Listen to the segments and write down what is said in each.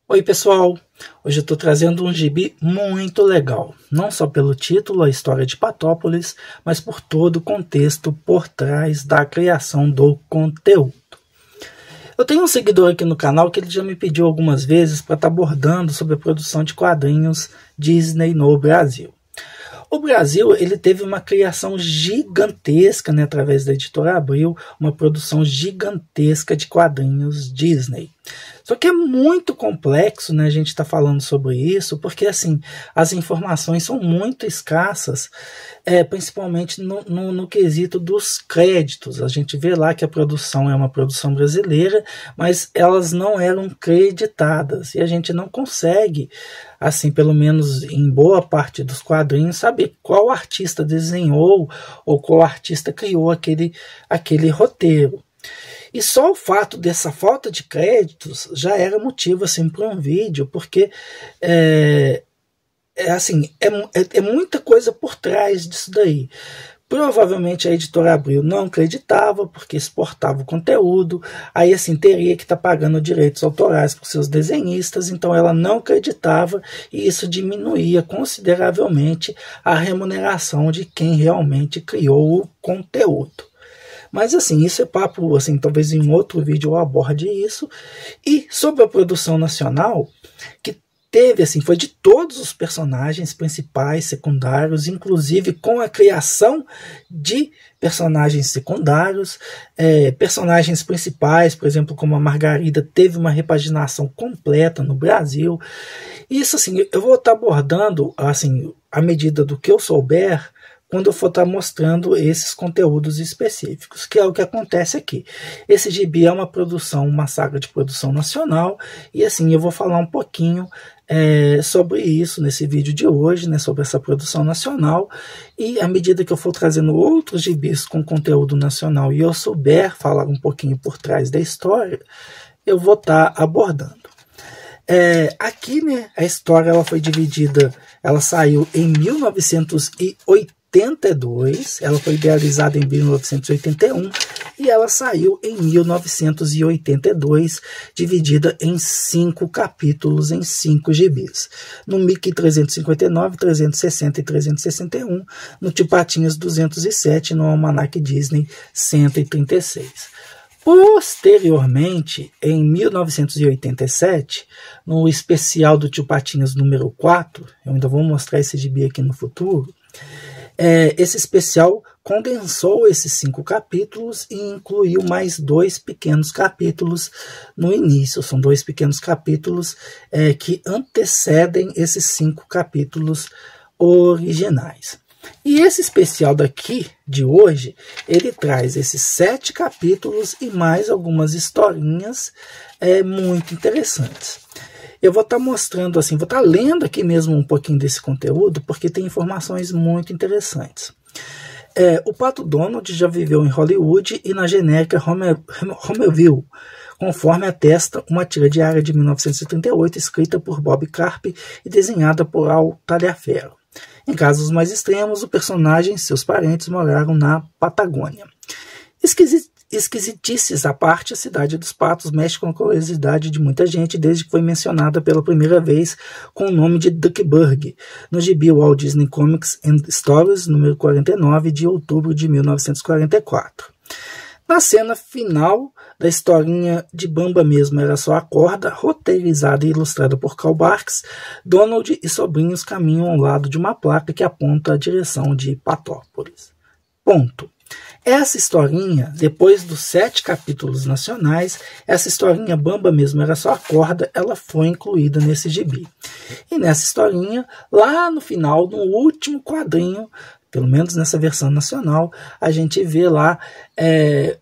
Oi pessoal, hoje eu estou trazendo um gibi muito legal, não só pelo título, a história de Patópolis, mas por todo o contexto por trás da criação do conteúdo. Eu tenho um seguidor aqui no canal que ele já me pediu algumas vezes para estar abordando sobre a produção de quadrinhos Disney no Brasil. O Brasil ele teve uma criação gigantesca, né, através da Editora Abril, uma produção gigantesca de quadrinhos Disney. Só que é muito complexo, né, a gente está falando sobre isso, porque assim, as informações são muito escassas, principalmente no quesito dos créditos. A gente vê lá que a produção é uma produção brasileira, mas elas não eram creditadas, e a gente não consegue, assim, pelo menos em boa parte dos quadrinhos, saber qual artista desenhou ou qual artista criou aquele roteiro. E só o fato dessa falta de créditos já era motivo assim, para um vídeo, porque é muita coisa por trás disso daí. Provavelmente a Editora Abril não acreditava, porque exportava o conteúdo, aí assim teria que estar pagando direitos autorais para os seus desenhistas, então ela não acreditava, e isso diminuía consideravelmente a remuneração de quem realmente criou o conteúdo. Mas assim, isso é papo, assim, talvez em outro vídeo eu aborde isso. E sobre a produção nacional, que teve, assim, foi de todos os personagens principais, secundários, inclusive com a criação de personagens secundários, personagens principais, por exemplo, como a Margarida, teve uma repaginação completa no Brasil. Isso, assim, eu vou estar abordando, assim, à medida do que eu souber, quando eu for estar mostrando esses conteúdos específicos, que é o que acontece aqui. Esse gibi é uma produção, uma saga de produção nacional, e assim, eu vou falar um pouquinho sobre isso nesse vídeo de hoje, né, sobre essa produção nacional, e à medida que eu for trazendo outros gibis com conteúdo nacional e eu souber falar um pouquinho por trás da história, eu vou estar abordando. Aqui, né, a história ela foi dividida, ela saiu em 1982, ela foi idealizada em 1981 e ela saiu em 1982, dividida em 5 capítulos, em 5 gibis. No Mickey 359, 360 e 361, no Tio Patinhas 207, no Almanac Disney 136. Posteriormente, em 1987, no especial do Tio Patinhas número 4, eu ainda vou mostrar esse gibi aqui no futuro, esse especial condensou esses 5 capítulos e incluiu mais 2 pequenos capítulos no início. São 2 pequenos capítulos que antecedem esses 5 capítulos originais. E esse especial daqui, de hoje, ele traz esses 7 capítulos e mais algumas historinhas muito interessantes. Eu vou estar mostrando assim, vou estar lendo aqui mesmo um pouquinho desse conteúdo, porque tem informações muito interessantes. O Pato Donald já viveu em Hollywood e na genérica Homerville, conforme atesta uma tira diária de 1938, escrita por Bob Carp e desenhada por Al Taliaferro. Em casos mais extremos, o personagem e seus parentes moraram na Patagônia. Esquisitices à parte, a Cidade dos Patos mexe com a curiosidade de muita gente desde que foi mencionada pela primeira vez com o nome de Duckburg, no gibi Walt Disney Comics and Stories, número 49, de outubro de 1944. Na cena final da historinha de Bamba mesmo era só a corda, roteirizada e ilustrada por Karl Barks, Donald e sobrinhos caminham ao lado de uma placa que aponta a direção de Patópolis. Ponto. Essa historinha, depois dos 7 capítulos nacionais, essa historinha Bamba mesmo era só a corda, ela foi incluída nesse gibi. E nessa historinha, lá no final, no último quadrinho, pelo menos nessa versão nacional, a gente vê lá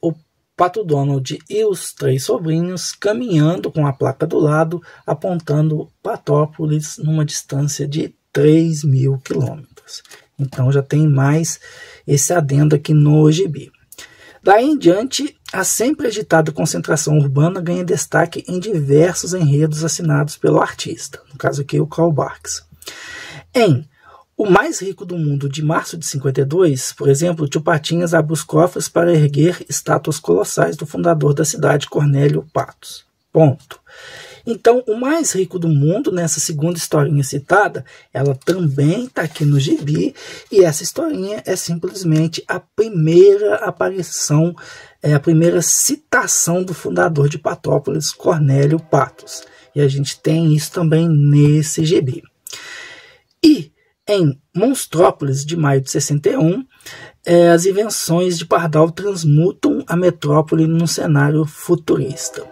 o Pato Donald e os 3 sobrinhos caminhando com a placa do lado, apontando Patópolis numa distância de 3.000 quilômetros. Então já tem mais esse adendo aqui no gibi. Daí em diante, a sempre agitada concentração urbana ganha destaque em diversos enredos assinados pelo artista, no caso aqui o Karl Barks. Em O Mais Rico do Mundo, de março de 52, por exemplo, o Tio Patinhas abre os cofres para erguer estátuas colossais do fundador da cidade, Cornélio Patos. Ponto. Então, o mais rico do mundo, nessa segunda historinha citada, ela também está aqui no gibi, e essa historinha é simplesmente a primeira aparição, a primeira citação do fundador de Patópolis, Cornélio Patos. E a gente tem isso também nesse gibi. E em Monstrópolis, de maio de 61, as invenções de Pardal transmutam a metrópole num cenário futurista.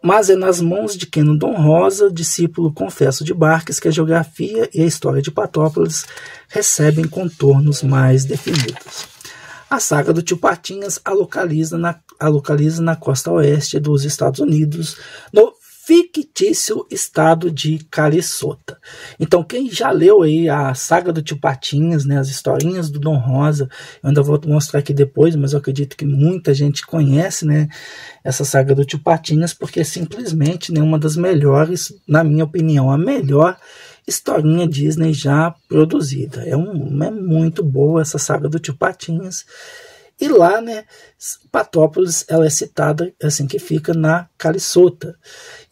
Mas é nas mãos de Queno Dom Rosa, discípulo confesso de Barques, que a geografia e a história de Patópolis recebem contornos mais definidos. A saga do Tio Patinhas a localiza na costa oeste dos Estados Unidos, no fictício estado de Caliçota. Então, quem já leu aí a saga do Tio Patinhas, né, as historinhas do Dom Rosa, eu ainda vou mostrar aqui depois, mas eu acredito que muita gente conhece, né, essa saga do Tio Patinhas, porque é simplesmente, né, uma das melhores, na minha opinião, a melhor historinha Disney já produzida. É muito boa essa saga do Tio Patinhas. E lá, né, Patópolis, ela é citada, assim, que fica na Caliçota.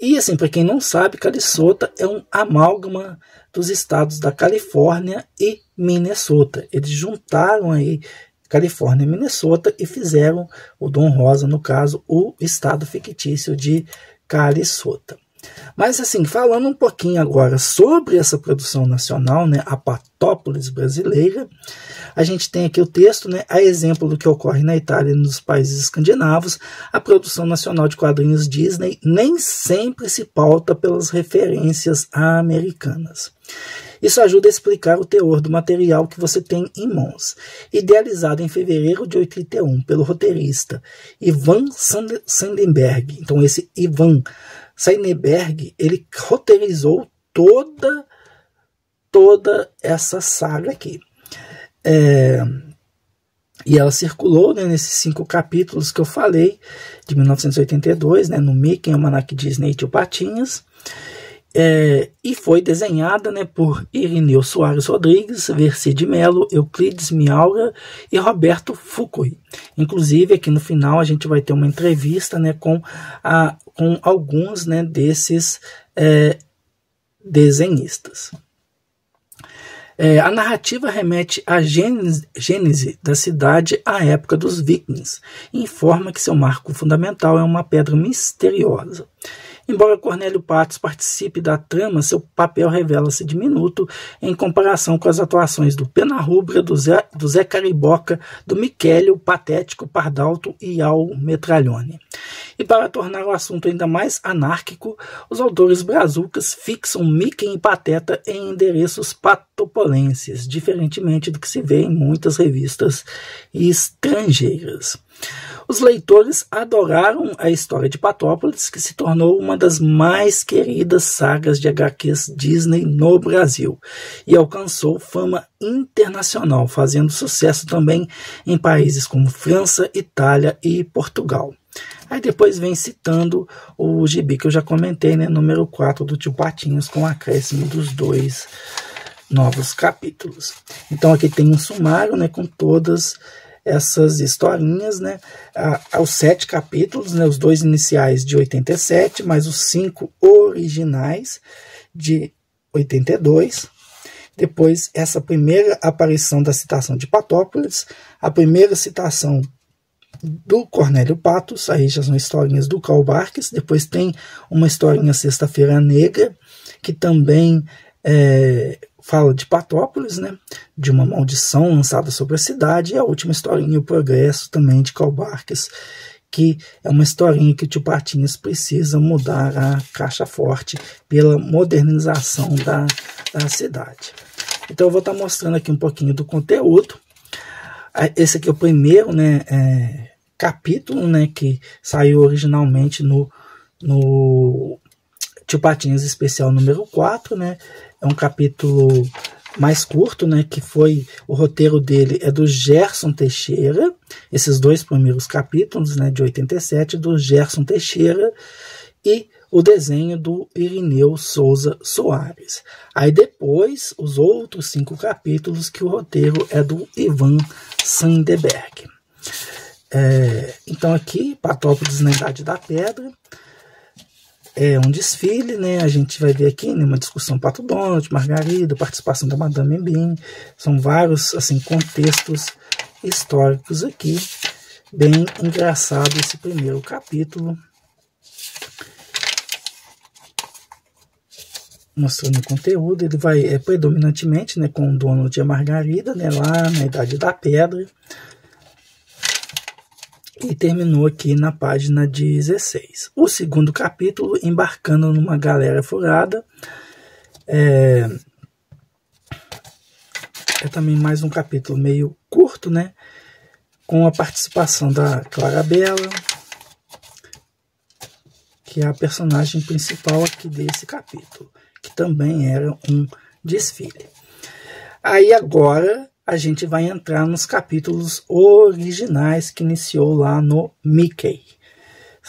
E, assim, para quem não sabe, Caliçota é um amálgama dos estados da Califórnia e Minnesota. Eles juntaram aí Califórnia e Minnesota e fizeram o Dom Rosa, no caso, o estado fictício de Caliçota. Mas, assim, falando um pouquinho agora sobre essa produção nacional, né, a Patópolis brasileira, a gente tem aqui o texto, né, a exemplo do que ocorre na Itália e nos países escandinavos, a produção nacional de quadrinhos Disney nem sempre se pauta pelas referências americanas. Isso ajuda a explicar o teor do material que você tem em mãos. Idealizado em fevereiro de 81 pelo roteirista Ivan Seidenberg. Então, esse Ivan Seidenberg, ele roteirizou toda essa saga aqui. E ela circulou, né, nesses 5 capítulos que eu falei, de 1982, né, no Mickey, Almanac Disney e Tio Patinhas. E foi desenhada, né, por Irineu Soares Rodrigues, Verci de Mello, Euclides Miaura e Roberto Fukui. Inclusive, aqui no final a gente vai ter uma entrevista, né, com alguns, né, desses desenhistas. A narrativa remete à gênese da cidade à época dos vikings e informa que seu marco fundamental é uma pedra misteriosa. Embora Cornélio Patos participe da trama, seu papel revela-se diminuto em comparação com as atuações do Pena Rubra, do Zé Cariboca, do Michele, o Patético, Pardalto e Al Metralhone. E para tornar o assunto ainda mais anárquico, os autores brazucas fixam Mickey e Pateta em endereços patopolenses, diferentemente do que se vê em muitas revistas estrangeiras. Os leitores adoraram a história de Patópolis, que se tornou uma das mais queridas sagas de HQs Disney no Brasil e alcançou fama internacional, fazendo sucesso também em países como França, Itália e Portugal. Aí depois vem citando o gibi que eu já comentei, né, número 4 do Tio Patinhas, com o acréscimo dos 2 novos capítulos. Então aqui tem um sumário, né, com todas essas historinhas, né, aos 7 capítulos, né, os 2 iniciais de 87, mais os 5 originais de 82. Depois, essa primeira aparição da citação de Patópolis, a primeira citação do Cornélio Patos, aí já são historinhas do Karl Barks. Depois tem uma historinha Sexta-feira Negra, que também fala de Patópolis, né, de uma maldição lançada sobre a cidade, e a última historinha, O Progresso, também de Karl Barks, que é uma historinha que o Tio Patinhas precisa mudar a caixa forte pela modernização da cidade. Então eu vou estar mostrando aqui um pouquinho do conteúdo. Esse aqui é o primeiro, né, capítulo, né, que saiu originalmente no Tio Patinhas Especial número 4, né. É um capítulo mais curto, né, que foi, o roteiro dele é do Gerson Teixeira, esses 2 primeiros capítulos, né, de 87, do Gerson Teixeira, e o desenho do Irineu Souza Soares. Aí depois, os outros 5 capítulos, que o roteiro é do Ivan Seidenberg. Então aqui, Patópolis na Idade da Pedra. é um desfile, né? A gente vai ver aqui, né, uma discussão Pato Donald, Margarida, participação da Madame Bim. São vários assim contextos históricos aqui. Bem engraçado esse primeiro capítulo. Mostrando o conteúdo, ele vai predominantemente, né, com o Donald e a Margarida, né, lá na Idade da Pedra. E terminou aqui na página 16. O segundo capítulo, embarcando numa galera furada. É também mais um capítulo meio curto, né? Com a participação da Clarabella, que é a personagem principal aqui desse capítulo, que também era um desfile. Aí agora a gente vai entrar nos capítulos originais que iniciou lá no Mickey.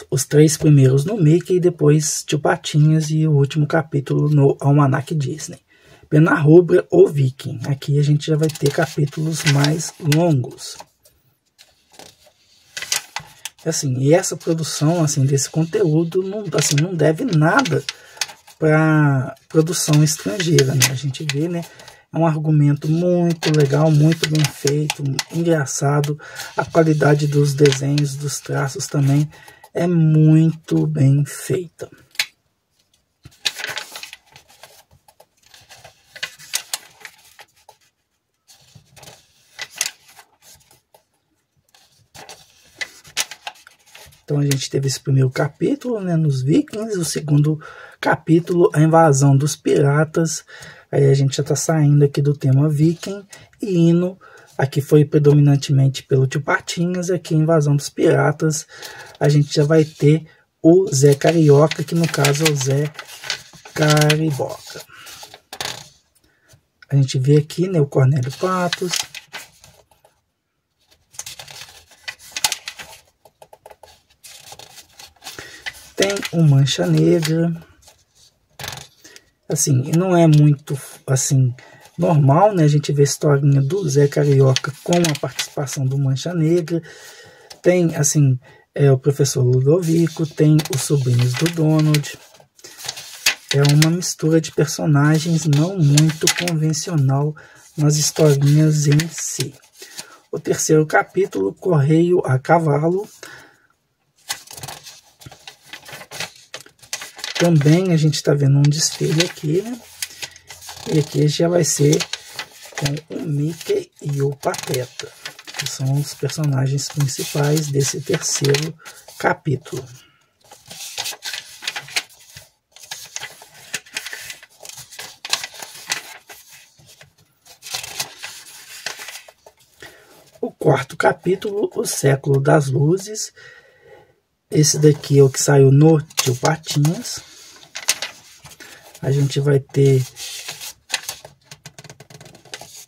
Os 3 primeiros no Mickey, depois Tio Patinhas e o último capítulo no Almanac Disney. Pena Rubra ou Viking. Aqui a gente já vai ter capítulos mais longos. Assim, e essa produção assim, desse conteúdo não deve nada para produção estrangeira, né? A gente vê, né? É um argumento muito legal, muito bem feito, engraçado. A qualidade dos desenhos, dos traços também é muito bem feita. Então a gente teve esse primeiro capítulo, né, nos Vikings, o segundo capítulo, a invasão dos piratas. Aí a gente já está saindo aqui do tema Viking e indo, aqui foi predominantemente pelo Tio Patinhas, aqui invasão dos piratas. A gente já vai ter o Zé Carioca, que no caso é o Zé Cariboca. A gente vê aqui, né, o Cornélio Patos. Tem o Mancha Negra. Assim, não é muito assim normal, né? A gente vê a historinha do Zé Carioca com a participação do Mancha Negra. Tem, assim, o professor Ludovico, tem os sobrinhos do Donald. É uma mistura de personagens não muito convencional nas historinhas em si. O terceiro capítulo, Correio a Cavalo. Também a gente está vendo um desfile aqui, né? E aqui já vai ser com o Mickey e o Pateta, que são os personagens principais desse terceiro capítulo. O quarto capítulo, o Século das Luzes. Esse daqui é o que saiu no Tio Patinhas. A gente vai ter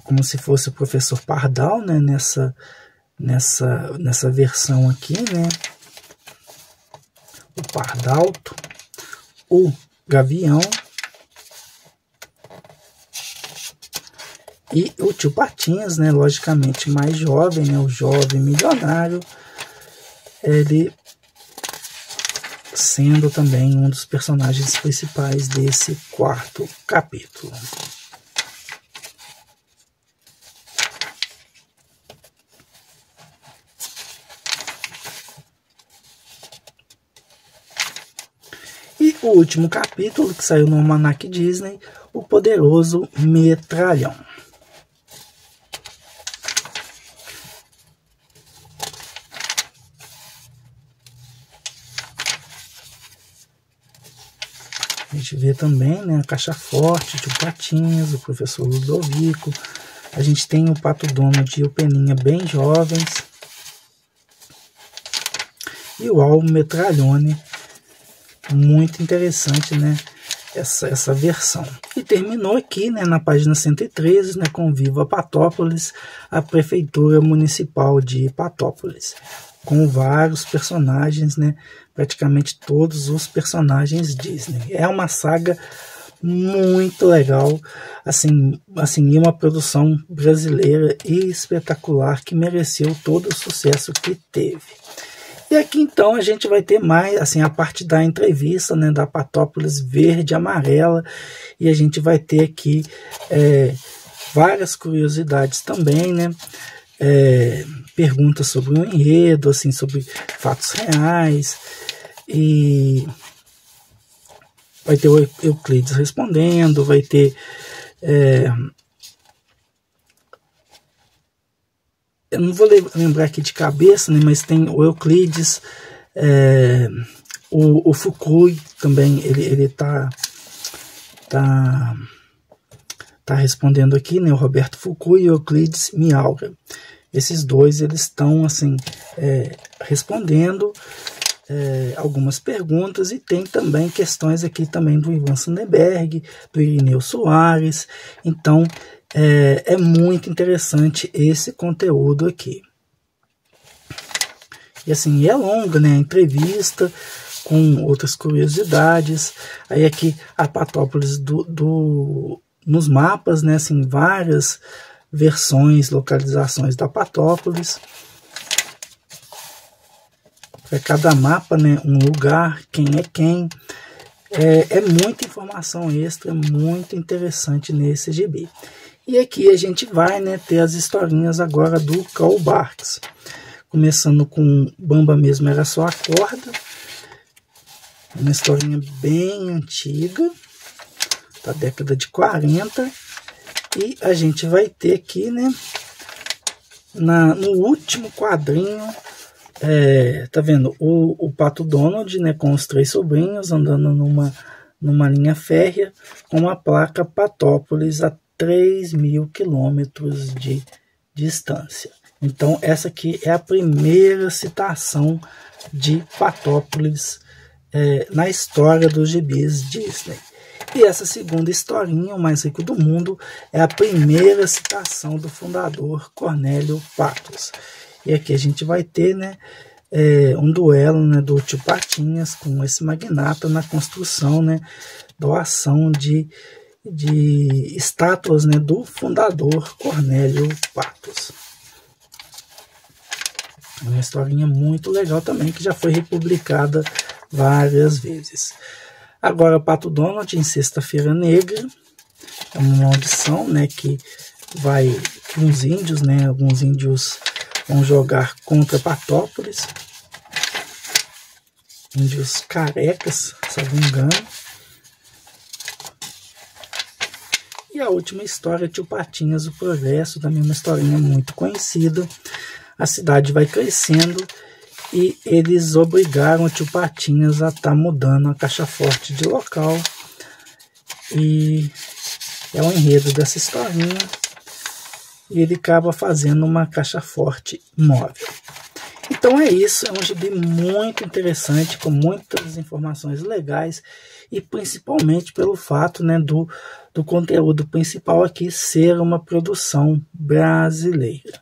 como se fosse o professor Pardal, né, nessa versão aqui, né? O Pardalto, o Gavião e o Tio Patinhas, né, logicamente mais jovem, né, o jovem milionário, ele sendo também um dos personagens principais desse quarto capítulo. E o último capítulo, que saiu no Almanac Disney, o Poderoso Metralhão. A gente vê também, né, a Caixa Forte, o Tio Patinhas, o professor Ludovico. A gente tem o Pato Donald e o Peninha bem jovens. E o Almo Metralhone. Muito interessante, né, essa versão. E terminou aqui, né, na página 113, né, com Viva Patópolis, a Prefeitura Municipal de Patópolis, com vários personagens, né, praticamente todos os personagens Disney. É uma saga muito legal, assim, e uma produção brasileira e espetacular que mereceu todo o sucesso que teve. E aqui então a gente vai ter mais, assim, a parte da entrevista, né, da Patópolis verde e amarela, e a gente vai ter aqui várias curiosidades também, né, perguntas sobre o enredo, assim, sobre fatos reais, e vai ter o Euclides respondendo, vai ter eu não vou lembrar aqui de cabeça, né, mas tem o Euclides, o Fukui também, ele tá respondendo aqui, né, o Roberto Fukui e o Euclides Miaura. Esses dois, eles estão assim, respondendo algumas perguntas, e tem também questões aqui também do Ivan Sandberg, do Irineu Soares. Então, é muito interessante esse conteúdo aqui. E assim, é longa, né, a entrevista com outras curiosidades. Aí aqui a Patópolis nos mapas, né, assim, várias versões, localizações da Patópolis. Para cada mapa, né, um lugar, quem é quem. É muita informação extra, muito interessante nesse gibi. E aqui a gente vai, né, ter as historinhas agora do Karl Barks. Começando com Bamba Mesmo Era Só a Corda. Uma historinha bem antiga, da década de 40. E a gente vai ter aqui, né, no último quadrinho, tá vendo? O Pato Donald, né, com os 3 sobrinhos andando numa linha férrea com uma placa Patópolis a 3.000 quilômetros de distância. Então essa aqui é a primeira citação de Patópolis na história dos gibis Disney. E essa segunda historinha, O Mais Rico do Mundo, é a primeira citação do fundador Cornélio Patos. E aqui a gente vai ter, né, um duelo, né, do Tio Patinhas com esse magnata na construção, né, doação de estátuas, né, do fundador Cornélio Patos. Uma historinha muito legal também, que já foi republicada várias vezes. Agora, Pato Donald em Sexta-feira Negra. É uma audição, né, que uns índios, né, alguns índios vão jogar contra Patópolis. Índios carecas, se não me engano. E a última história, Tio Patinhas, o Progresso, também uma historinha muito conhecida. A cidade vai crescendo e eles obrigaram o Tio Patinhas a estar mudando a caixa forte de local. E é o enredo dessa historinha. E ele acaba fazendo uma caixa forte móvel. Então é isso, é um gibi muito interessante, com muitas informações legais, e principalmente pelo fato, né, do conteúdo principal aqui ser uma produção brasileira.